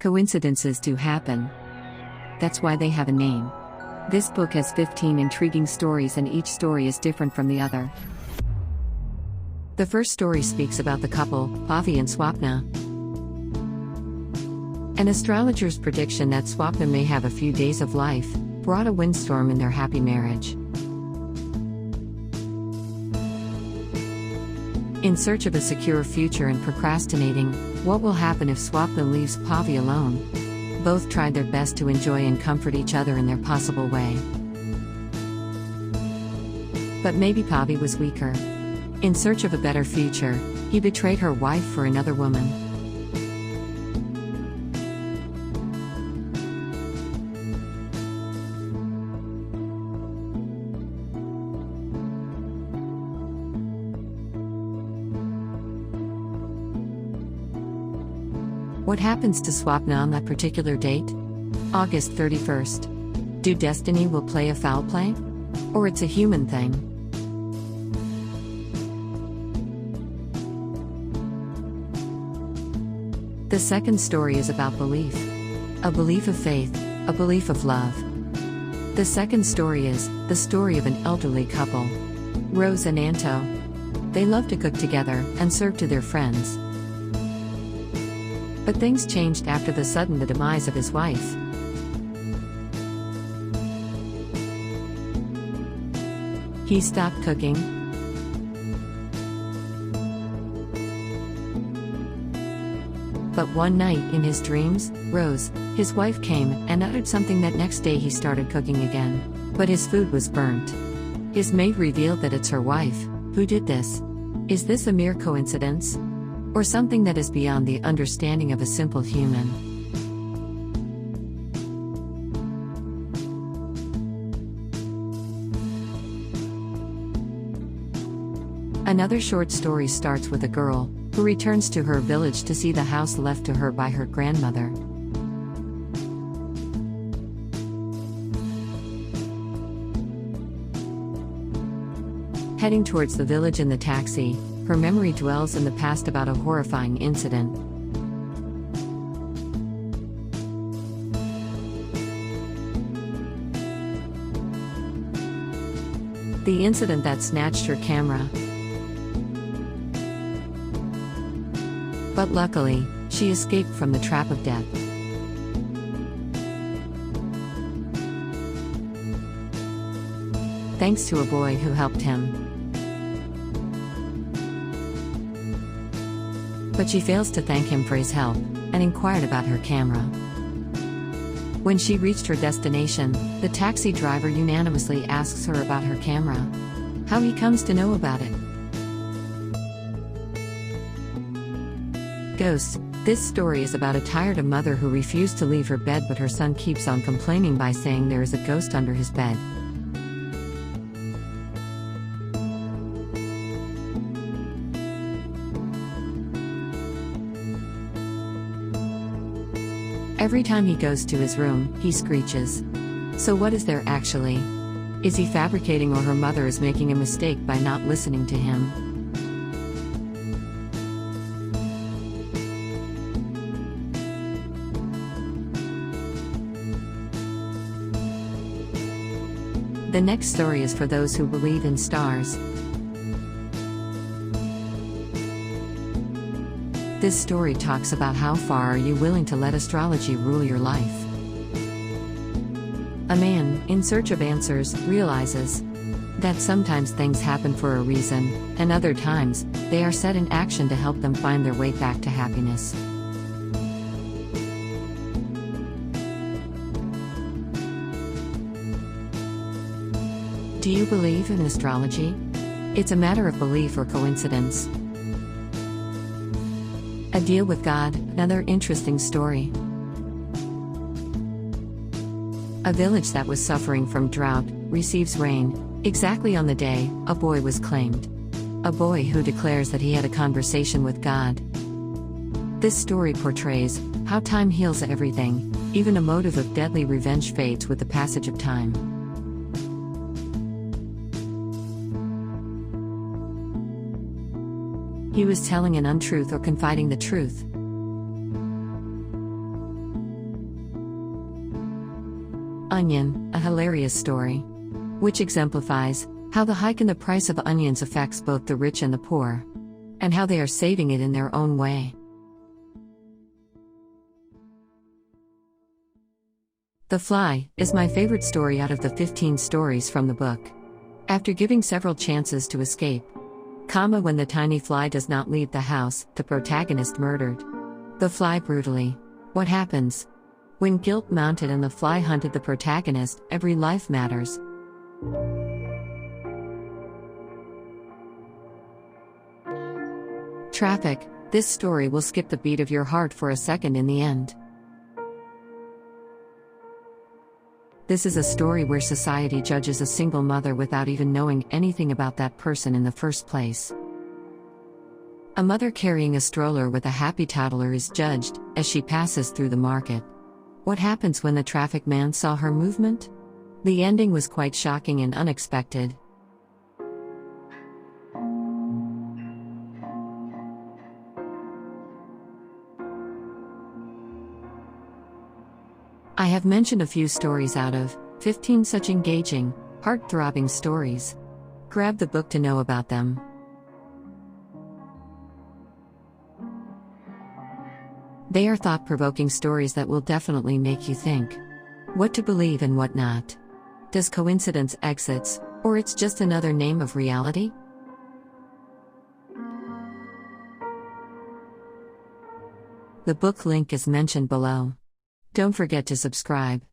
Coincidences do happen. That's why they have a name. This book has 15 intriguing stories, and each story is different from the other. The first story speaks about the couple, Pavi and Swapna. An astrologer's prediction that Swapna may have a few days of life brought a windstorm in their happy marriage. In search of a secure future and procrastinating what will happen if Swapna leaves Pavi alone, both tried their best to enjoy and comfort each other in their possible way. But maybe Pavi was weaker. In search of a better future, he betrayed her wife for another woman. What happens to Swapna on that particular date? August 31st. Do destiny will play a foul play? Or it's a human thing? The second story is about belief. A belief of faith, a belief of love. The second story is the story of an elderly couple, Rose and Anto. They love to cook together and serve to their friends. But things changed after the sudden demise of his wife. He stopped cooking. But one night in his dreams, Rose, his wife, came and uttered something that next day he started cooking again. But his food was burnt. His maid revealed that it's her wife who did this. Is this a mere coincidence? Or something that is beyond the understanding of a simple human? Another short story starts with a girl who returns to her village to see the house left to her by her grandmother. Heading towards the village in the taxi, her memory dwells in the past about a horrifying incident. The incident that snatched her camera. But luckily, she escaped from the trap of death. Thanks to a boy who helped him. But she fails to thank him for his help, and inquired about her camera. When she reached her destination, the taxi driver unanimously asks her about her camera. How he comes to know about it. Ghosts. This story is about a tired mother who refused to leave her bed, but her son keeps on complaining by saying there is a ghost under his bed. Every time he goes to his room, he screeches. So what is there actually? Is he fabricating, or her mother is making a mistake by not listening to him? The next story is for those who believe in stars. This story talks about how far are you willing to let astrology rule your life. A man, in search of answers, realizes that sometimes things happen for a reason, and other times, they are set in action to help them find their way back to happiness. Do you believe in astrology? It's a matter of belief or coincidence. A deal with God, another interesting story. A village that was suffering from drought receives rain, exactly on the day a boy was claimed. A boy who declares that he had a conversation with God. This story portrays how time heals everything, even a motive of deadly revenge fades with the passage of time. He was telling an untruth or confiding the truth. Onion, a hilarious story, which exemplifies how the hike in the price of onions affects both the rich and the poor, and how they are saving it in their own way. The Fly is my favorite story out of the 15 stories from the book. After giving several chances to escape, when the tiny fly does not leave the house, the protagonist murdered the fly brutally. What happens? When guilt mounted and the fly hunted the protagonist, every life matters. Traffic. This story will skip the beat of your heart for a second in the end. This is a story where society judges a single mother without even knowing anything about that person in the first place. A mother carrying a stroller with a happy toddler is judged as she passes through the market. What happens when the traffic man saw her movement? The ending was quite shocking and unexpected. I have mentioned a few stories out of 15 such engaging, heart-throbbing stories. Grab the book to know about them. They are thought-provoking stories that will definitely make you think what to believe and what not. Does coincidence exist, or it's just another name of reality? The book link is mentioned below. Don't forget to subscribe.